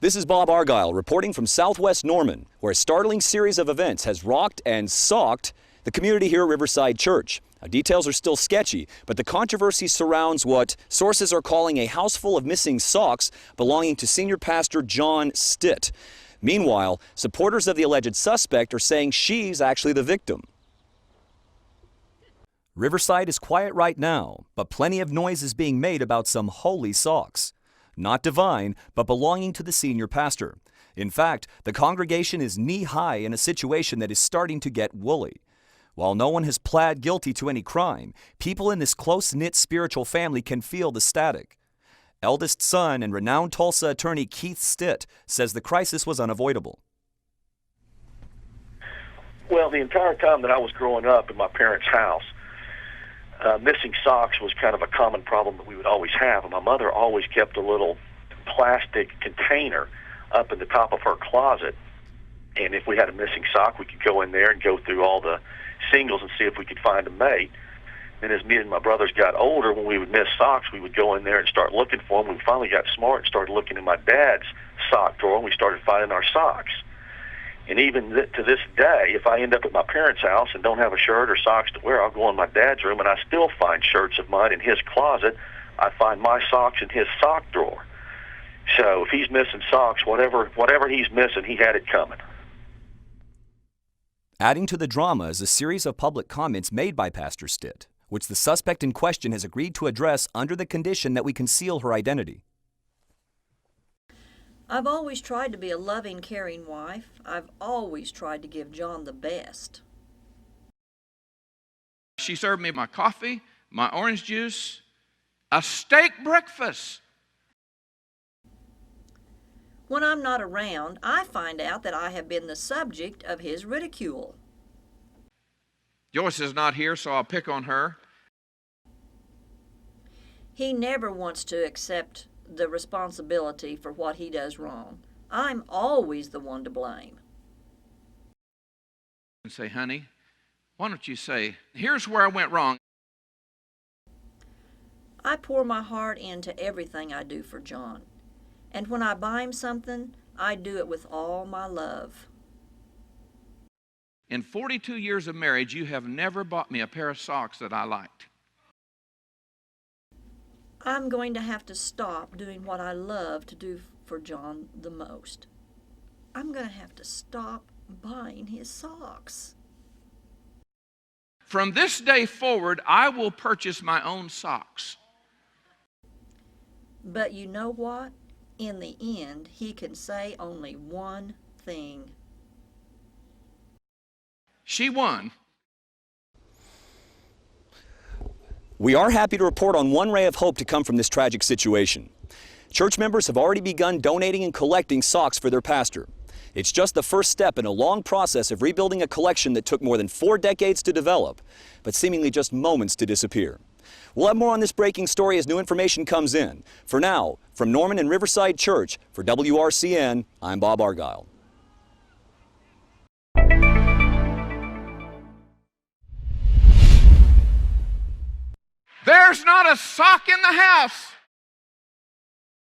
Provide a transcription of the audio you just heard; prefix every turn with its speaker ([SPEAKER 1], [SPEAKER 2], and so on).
[SPEAKER 1] This is Bob Argyle reporting from Southwest Norman, where a startling series of events has rocked and socked the community here at Riverside Church. Now, details are still sketchy, but the controversy surrounds what sources are calling a house full of missing socks belonging to senior pastor John Stitt. Meanwhile, supporters of the alleged suspect are saying she's actually the victim. Riverside is quiet right now, but plenty of noise is being made about some holy socks. Not divine, but belonging to the senior pastor. In fact, the congregation is knee-high in a situation that is starting to get woolly. While no one has pled guilty to any crime, people in this close-knit spiritual family can feel the static. Eldest son and renowned Tulsa attorney Keith Stitt says the crisis was unavoidable.
[SPEAKER 2] Well, the entire time that I was growing up in my parents' house, missing socks was kind of a common problem that we would always have. And my mother always kept a little plastic container up in the top of her closet. And if we had a missing sock, we could go in there and go through all the singles and see if we could find a mate. And as me and my brothers got older, when we would miss socks, we would go in there and start looking for them. We finally got smart and started looking in my dad's sock drawer, and we started finding our socks. And even to this day, if I end up at my parents' house and don't have a shirt or socks to wear, I'll go in my dad's room and I still find shirts of mine in his closet. I find my socks in his sock drawer. So if he's missing socks, whatever he's missing, he had it coming.
[SPEAKER 1] Adding to the drama is a series of public comments made by Pastor Stitt, which the suspect in question has agreed to address under the condition that we conceal her identity.
[SPEAKER 3] I've always tried to be a loving, caring wife. I've always tried to give John the best.
[SPEAKER 4] She served me my coffee, my orange juice, a steak breakfast.
[SPEAKER 3] When I'm not around, I find out that I have been the subject of his ridicule.
[SPEAKER 4] Joyce is not here, so I'll pick on her.
[SPEAKER 3] He never wants to accept the responsibility for what he does wrong. I'm always the one to blame.
[SPEAKER 4] And say, honey, why don't you say, here's where I went wrong.
[SPEAKER 3] I pour my heart into everything I do for John. And when I buy him something, I do it with all my love.
[SPEAKER 4] In 42 years of marriage, you have never bought me a pair of socks that I liked.
[SPEAKER 3] I'm going to have to stop doing what I love to do for John the most. I'm going to have to stop buying his socks.
[SPEAKER 4] From this day forward, I will purchase my own socks.
[SPEAKER 3] But you know what? In the end, he can say only one thing.
[SPEAKER 4] She won.
[SPEAKER 1] We are happy to report on one ray of hope to come from this tragic situation. Church members have already begun donating and collecting socks for their pastor. It's just the first step in a long process of rebuilding a collection that took more than 4 decades to develop, but seemingly just moments to disappear. We'll have more on this breaking story as new information comes in. For now, from Norman and Riverside Church, for WRCN, I'm Bob Argyle.
[SPEAKER 4] There's not a sock in the house.